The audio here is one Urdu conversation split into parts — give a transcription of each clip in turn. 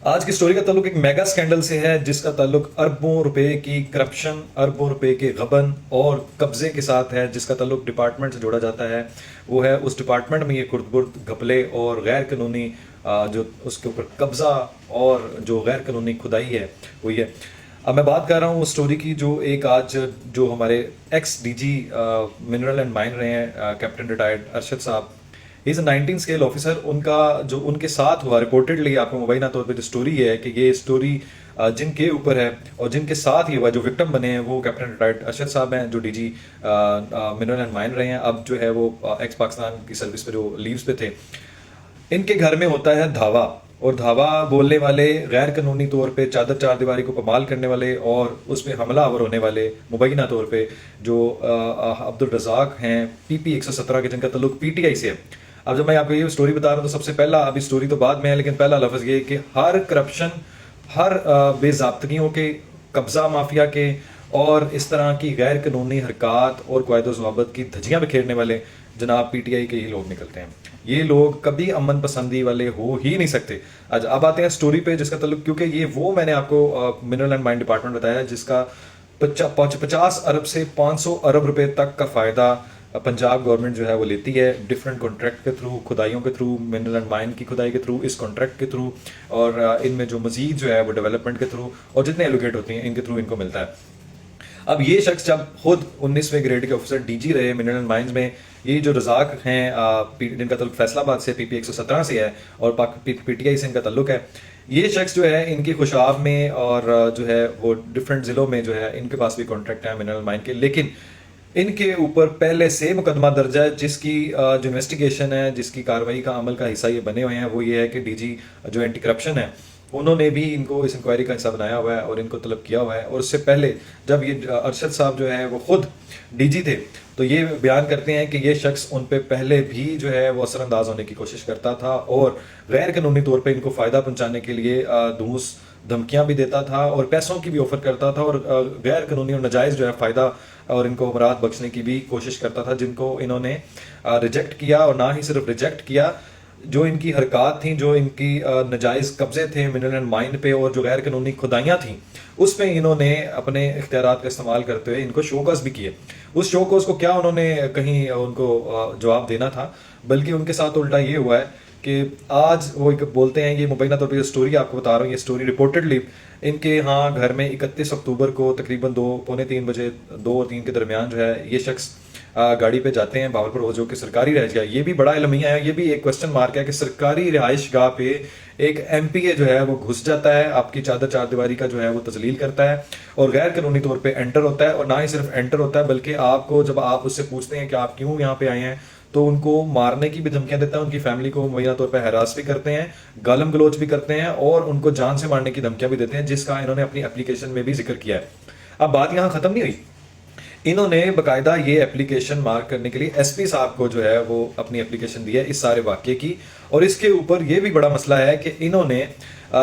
آج کی سٹوری کا تعلق ایک میگا سکینڈل سے ہے جس کا تعلق اربوں روپے کی کرپشن، اربوں روپے کے غبن اور قبضے کے ساتھ ہے، جس کا تعلق ڈپارٹمنٹ سے جوڑا جاتا ہے۔ وہ ہے اس ڈپارٹمنٹ میں یہ کرد برد گھپلے اور غیر قانونی جو اس کے اوپر قبضہ اور جو غیر قانونی کھدائی ہے وہ یہ۔ اب میں بات کر رہا ہوں اس سٹوری کی جو ایک آج جو ہمارے ex D G mineral and mine رہے ہیں، کیپٹن ریٹائرڈ ارشد صاحب، از اے 19 اسکیل آفیسر۔ ان کا جو ان کے ساتھ ہوا ریپورٹڈلی، آپ کو مبینہ طور پہ جو اسٹوری ہے کہ یہ اسٹوری جن کے اوپر ہے اور جن کے ساتھ یہ ہوا، جو وکٹم بنے ہیں، وہ کیپٹن ریٹائرڈ ارشد صاحب ہیں جو D G mineral and mine رہے ہیں، اب جو ہے وہ ایکس پاکستان کی سروس پہ جو لیوز پہ تھے۔ ان کے گھر میں ہوتا ہے دھاوا، اور دھاوا بولنے والے، غیر قانونی طور پہ چادر چار دیواری کو پامال کرنے والے اور اس میں حملہ آور ہونے والے مبینہ طور پہ جو عبد الرزاق ہیں PP 117 کے، جن کا تعلق PTI سے ہے۔ اب جب میں آپ کو یہ سٹوری بتا رہا ہوں تو سب سے پہلا، ابھی سٹوری تو بعد میں ہے لیکن پہلا لفظ یہ کہ ہر کرپشن، ہر بے ضابطگیوں کے، قبضہ مافیا کے اور اس طرح کی غیر قانونی حرکات اور قواعد و ضوابط کی دھجیاں بکھیرنے والے جناب PTI کے ہی لوگ نکلتے ہیں۔ یہ لوگ کبھی امن پسندی والے ہو ہی نہیں سکتے۔ اب آتے ہیں سٹوری پہ جس کا تعلق، کیونکہ یہ وہ میں نے آپ کو منرل اینڈ مائن ڈپارٹمنٹ بتایا جس کا 50 ارب سے 500 ارب روپے تک کا فائدہ پنجاب گورنمنٹ جو ہے وہ لیتی ہے ڈفرینٹ کانٹریکٹ کے تھرو، کھدائیوں کے تھرو، منرل اینڈ مائن کی کھدائی کے تھرو، اس کانٹریکٹ کے تھرو، اور ان میں جو مزید جو ہے وہ ڈیولپمنٹ کے تھرو اور جتنے ایلوکیٹ ہوتی ہیں ان کے تھرو ان کو ملتا ہے۔ اب یہ شخص جب خود 19ویں گریڈ کے آفیسر DG رہے منرل اینڈ مائنز میں، یہ جو رزاق ہیں جن کا تعلق فیصل آباد سے PP 117 سے ہے اور PTI سے ان کا تعلق ہے، یہ شخص جو ہے ان کی خوشاب میں اور جو ہے وہ ڈفرینٹ ضلعوں میں جو ہے ان کے پاس بھی کانٹریکٹ ہیں منرل مائن کے، لیکن ان کے اوپر پہلے سے مقدمہ درج ہے جس کی جو انویسٹیگیشن ہے، جس کی کارروائی کا عمل کا حصہ یہ بنے ہوئے ہیں، وہ یہ ہے کہ DG جو اینٹی کرپشن ہے انہوں نے بھی ان کو اس انکوائری کا حصہ بنایا ہوا ہے اور ان کو طلب کیا ہوا ہے۔ اور اس سے پہلے جب یہ ارشد صاحب جو ہے وہ خود DG تھے تو یہ بیان کرتے ہیں کہ یہ شخص ان پہ پہلے بھی جو ہے وہ اثر انداز ہونے کی کوشش کرتا تھا اور غیر قانونی طور پہ ان کو فائدہ پہنچانے کے لیے دھوس دھمکیاں بھی دیتا تھا اور پیسوں کی بھی آفر کرتا تھا اور غیر قانونی اور ناجائز جو ہے فائدہ اور ان کو امراض بخشنے کی بھی کوشش کرتا تھا، جن کو انہوں نے ریجیکٹ کیا۔ اور نہ ہی صرف ریجیکٹ کیا، جو ان کی حرکات تھیں، جو ان کی ناجائز قبضے تھے منرل اینڈ مائن پہ اور جو غیر قانونی کھدائیاں تھیں، اس پہ انہوں نے اپنے اختیارات کا استعمال کرتے ہوئے ان کو شوکاز بھی کیے۔ اس شوکاز کو کیا انہوں نے کہیں ان کو جواب دینا تھا، بلکہ ان کے ساتھ الٹا یہ ہوا ہے کہ آج وہ بولتے ہیں، یہ مبینہ طور پہ یہ سٹوری آپ کو بتا رہا ہوں، یہ سٹوری رپورٹڈلی ان کے ہاں گھر میں 31 اکتوبر کو تقریباً 2:45 بجے 2 اور 3 کے درمیان جو ہے یہ شخص گاڑی پہ جاتے ہیں باولپور ہو، جو کہ سرکاری رہائش گاہ، یہ بھی بڑا المیہ ہے، یہ بھی ایک کوسچن مارک ہے کہ سرکاری رہائش گاہ پہ ایک MPA جو ہے وہ گھس جاتا ہے، آپ کی چادر چار دیواری کا جو ہے وہ تذلیل کرتا ہے اور غیر قانونی طور پہ انٹر ہوتا ہے، اور نہ ہی صرف انٹر ہوتا ہے بلکہ آپ کو جب آپ اس سے پوچھتے ہیں کہ آپ کیوں یہاں پہ آئے ہیں تو ان کو مارنے کی بھی دھمکیاں دیتا ہے، ان کی فیملی کو مبینہ طور پہ ہراس بھی کرتے ہیں، گالم گلوچ بھی کرتے ہیں اور ان کو جان سے مارنے کی دھمکیاں بھی دیتے ہیں، جس کا انہوں نے اپنی اپلیکیشن میں بھی ذکر کیا ہے۔ اب بات یہاں ختم نہیں ہوئی، انہوں نے باقاعدہ یہ اپلیکیشن مارک کرنے کے لیے SP صاحب کو جو ہے وہ اپنی اپلیکیشن دی ہے اس سارے واقعے کی، اور اس کے اوپر یہ بھی بڑا مسئلہ ہے کہ انہوں نے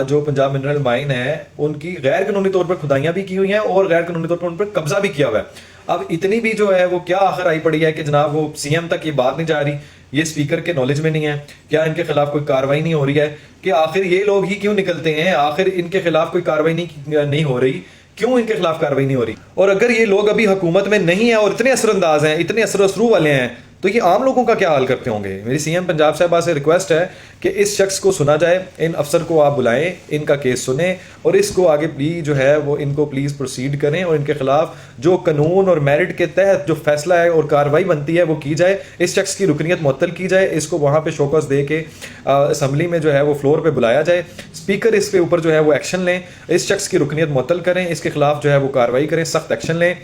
جو پنجاب منرل مائن ہے ان کی غیر قانونی طور پر کھدائیاں بھی کی ہوئی ہیں اور غیر قانونی طور پر ان پر قبضہ بھی کیا ہوا ہے۔ اب اتنی بھی جو ہے وہ کیا آخر آئی پڑی ہے کہ جناب وہ CM تک یہ بات نہیں جا رہی، یہ اسپیکر کے نالج میں نہیں ہے، کیا ان کے خلاف کوئی کاروائی نہیں ہو رہی ہے کہ آخر یہ لوگ ہی کیوں نکلتے ہیں، آخر ان کے خلاف کوئی کاروائی نہیں ہو رہی، کیوں ان کے خلاف کاروائی نہیں ہو رہی؟ اور اگر یہ لوگ ابھی حکومت میں نہیں ہیں اور اتنے اثر انداز ہیں، اتنے اثر و رسوخ والے ہیں، تو یہ عام لوگوں کا کیا حال کرتے ہوں گے؟ میری CM پنجاب صاحبہ سے ریکویسٹ ہے کہ اس شخص کو سنا جائے، ان افسر کو آپ بلائیں، ان کا کیس سنیں اور اس کو آگے بھی جو ہے وہ ان کو پلیز پروسیڈ کریں اور ان کے خلاف جو قانون اور میرٹ کے تحت جو فیصلہ ہے اور کاروائی بنتی ہے وہ کی جائے، اس شخص کی رکنیت معطل کی جائے، اس کو وہاں پہ شوکاز دے کے اسمبلی میں جو ہے وہ فلور پہ بلایا جائے، اسپیکر اس کے اوپر جو ہے وہ ایکشن لیں، اس شخص کی رکنیت معطل کریں، اس کے خلاف جو ہے وہ کاروائی کریں، سخت ایکشن لیں،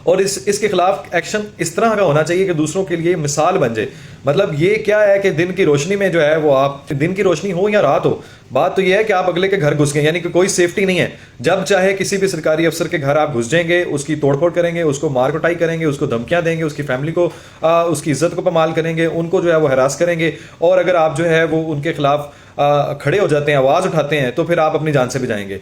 اور اس کے خلاف ایکشن اس طرح کا ہونا چاہیے کہ دوسروں کے لیے مثال بن جائے۔ مطلب یہ کیا ہے کہ دن کی روشنی میں جو ہے وہ آپ، دن کی روشنی ہو یا رات ہو، بات تو یہ ہے کہ آپ اگلے کے گھر گھس گئے، یعنی کہ کوئی سیفٹی نہیں ہے، جب چاہے کسی بھی سرکاری افسر کے گھر آپ گھس جائیں گے، اس کی توڑ پھوڑ کریں گے، اس کو مار کٹائی کریں گے، اس کو دھمکیاں دیں گے، اس کی فیملی کو اس کی عزت کو پامال کریں گے، ان کو جو ہے وہ ہراس کریں گے، اور اگر آپ جو ہے وہ ان کے خلاف کھڑے ہو جاتے ہیں، آواز اٹھاتے ہیں، تو پھر آپ اپنی جان سے بھی جائیں گے۔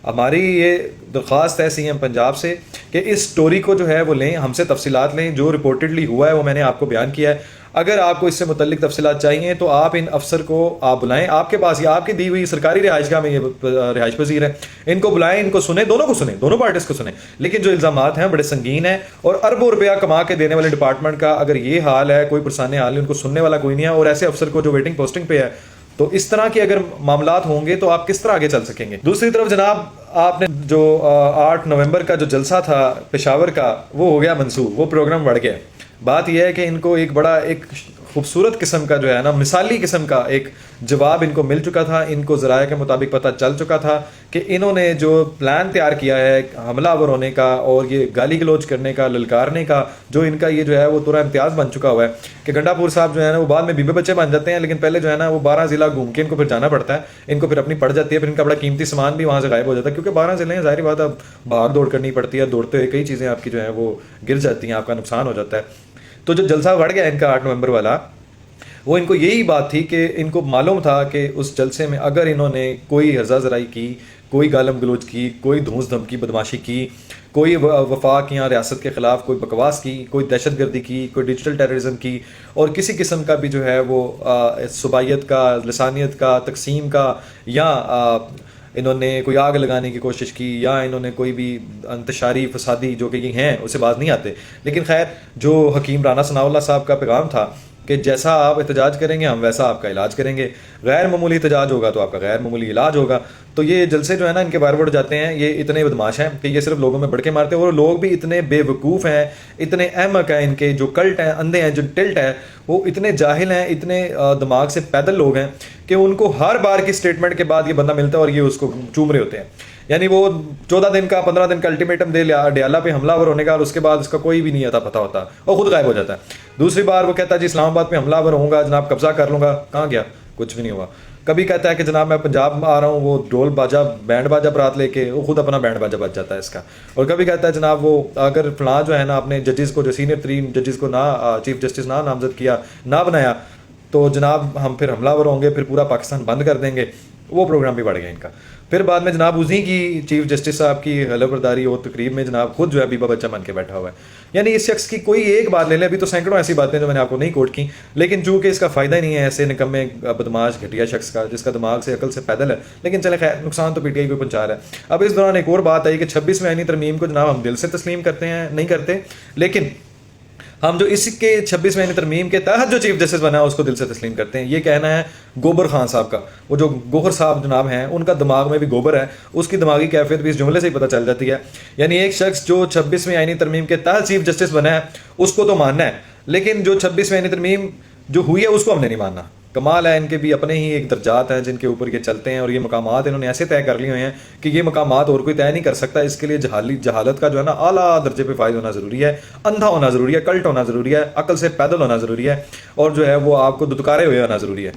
ہماری یہ درخواست ہے CM پنجاب سے کہ اس سٹوری کو جو ہے وہ لیں، ہم سے تفصیلات لیں، جو رپورٹڈلی ہوا ہے وہ میں نے آپ کو بیان کیا ہے۔ اگر آپ کو اس سے متعلق تفصیلات چاہیے تو آپ ان افسر کو آپ بلائیں, آپ کے پاس یا آپ کی دی ہوئی سرکاری رہائش گاہ میں یہ رہائش پذیر ہے, ان کو بلائیں, ان کو سنیں, دونوں کو سنیں, دونوں پارٹیز کو سنیں. لیکن جو الزامات ہیں بڑے سنگین ہیں, اور اربوں روپیہ کما کے دینے والے ڈپارٹمنٹ کا اگر یہ حال ہے, کوئی پرسانے حال ہے, ان کو سننے والا کوئی نہیں ہے, اور ایسے افسر کو جو ویٹنگ پوسٹنگ پہ ہے, تو اس طرح کے اگر معاملات ہوں گے تو آپ کس طرح آگے چل سکیں گے. دوسری طرف جناب, آپ نے جو 8 نومبر کا جو جلسہ تھا پشاور کا, وہ ہو گیا منسوخ, وہ پروگرام بڑھ گیا. بات یہ ہے کہ ان کو ایک بڑا ایک خوبصورت قسم کا جو ہے نا, مثالی قسم کا ایک جواب ان کو مل چکا تھا. ان کو ذرائع کے مطابق پتہ چل چکا تھا کہ انہوں نے جو پلان تیار کیا ہے حملہ آور ہونے کا اور یہ گالی گلوچ کرنے کا, للکارنے کا, جو ان کا یہ جو ہے وہ تورا امتیاز بن چکا ہوا ہے کہ گنڈا پور صاحب جو ہے نا وہ بعد میں بیوے بچے بن جاتے ہیں, لیکن پہلے جو ہے نا وہ 12 ضلع گھوم کے ان کو پھر جانا پڑتا ہے, ان کو پھر اپنی پڑ جاتی ہے, پھر ان کا بڑا قیمتی سامان بھی وہاں سے غائب ہو جاتا ہے, کیونکہ 12 ضلع ہیں, ظاہری بات ہے بھاگ دوڑ کرنی پڑتی ہے, دوڑتے ہوئے کئی چیزیں آپ کی جو ہیں وہ گر جاتی ہیں, آپ کا نقصان ہو جاتا ہے. تو جو جلسہ بڑھ گیا ان کا 8 نومبر والا, وہ ان کو یہی بات تھی کہ ان کو معلوم تھا کہ اس جلسے میں اگر انہوں نے کوئی ہرزہ زرائی کی, کوئی گالم گلوچ کی, کوئی دھونس دھمکی بدماشی کی, کوئی وفاق یا ریاست کے خلاف کوئی بکواس کی, کوئی دہشت گردی کی, کوئی ڈیجیٹل ٹیررزم کی, اور کسی قسم کا بھی جو ہے وہ صوبائیت کا, لسانیت کا, تقسیم کا, یا انہوں نے کوئی آگ لگانے کی کوشش کی, یا انہوں نے کوئی بھی انتشاری فسادی جو کہ یہ ہیں اسے باز نہیں آتے. لیکن خیر, جو حکیم رانا ثناء اللہ صاحب کا پیغام تھا کہ جیسا آپ احتجاج کریں گے ہم ویسا آپ کا علاج کریں گے, غیر معمولی احتجاج ہوگا تو آپ کا غیر معمولی علاج ہوگا. تو یہ جلسے جو ہے نا ان کے فارورڈ جاتے ہیں, یہ اتنے بدماش ہیں کہ یہ صرف لوگوں میں بڑکے مارتے ہیں, اور لوگ بھی اتنے بے وقوف ہیں, اتنے احمق ہیں, ان کے جو کلٹ ہیں, اندھے ہیں, جو ٹلٹ ہے, وہ اتنے جاہل ہیں, اتنے دماغ سے پیدل لوگ ہیں کہ ان کو ہر بار کی اسٹیٹمنٹ کے بعد یہ بندہ ملتا ہے اور یہ اس کو چوم رہے ہوتے ہیں. یعنی وہ 14 دن کا 15 دن کا الٹیمیٹم دے لیا ڈیالہ پہ حملہ آور ہونے کا, اور اس کے بعد اس کا کوئی بھی نہیں آتا پتہ ہوتا, اور خود غائب ہو جاتا ہے. دوسری بار وہ کہتا ہے جی اسلام آباد پہ حملہ آور ہوں گا جناب, قبضہ کر لوں گا, کہاں گیا, کچھ بھی نہیں ہوا. کبھی کہتا ہے کہ جناب میں پنجاب میں آ رہا ہوں, وہ ڈھول باجا بینڈ باجا برات لے کے, وہ خود اپنا بینڈ باجا بج جاتا ہے اس کا. اور کبھی کہتا ہے جناب وہ اگر فلاں جو ہے نا اپنے ججز کو, جو سینئر ترین ججز کو نہ چیف جسٹس نہ نامزد کیا, نہ بنایا, تو جناب ہم پھر حملہ آور ہوں گے, پھر پورا پاکستان بند کر دیں گے. وہ پروگرام بھی بڑھ گیا ان کا. پھر بعد میں جناب اسی کی چیف جسٹس صاحب کی حلف برداری اور تقریب میں جناب خود جو ہے بیبا بچہ بن کے بیٹھا ہوا ہے. یعنی اس شخص کی کوئی ایک بات لے لیں, ابھی تو سینکڑوں ایسی باتیں جو میں نے آپ کو نہیں کوٹ کی, لیکن چونکہ اس کا فائدہ ہی نہیں ہے ایسے نکمے بدماش گھٹیا شخص کا جس کا دماغ سے عقل سے پیدل ہے. لیکن چلے خیر, نقصان تو پی ٹی آئی کو پہنچا رہا ہے. اب اس دوران ایک اور بات آئی کہ 26ویں آئینی ترمیم کو جناب ہم دل سے تسلیم کرتے ہیں, نہیں کرتے, لیکن ہم جو اس کے 26ویں آئینی ترمیم کے تحت جو چیف جسٹس بنا ہے اس کو دل سے تسلیم کرتے ہیں. یہ کہنا ہے گوبر خان صاحب کا, وہ جو گوہر صاحب جناب ہیں ان کا دماغ میں بھی گوبر ہے, اس کی دماغی کیفیت بھی اس جملے سے ہی پتہ چل جاتی ہے. یعنی ایک شخص جو 26ویں آئینی ترمیم کے تحت چیف جسٹس بنا ہے اس کو تو ماننا ہے, لیکن جو 26ویں آئینی ترمیم جو ہوئی ہے اس کو ہم نے نہیں ماننا. کمال ہے, ان کے بھی اپنے ہی ایک درجات ہیں جن کے اوپر یہ چلتے ہیں, اور یہ مقامات انہوں نے ایسے طے کر لیے ہوئے ہیں کہ یہ مقامات اور کوئی طے نہیں کر سکتا. اس کے لیے جہالت کا جو ہے نا اعلیٰ درجے پہ فائز ہونا ضروری ہے, اندھا ہونا ضروری ہے, کلٹ ہونا ضروری ہے, عقل سے پیدل ہونا ضروری ہے, اور جو ہے وہ آپ کو دتکارے ہوئے ہونا ضروری ہے.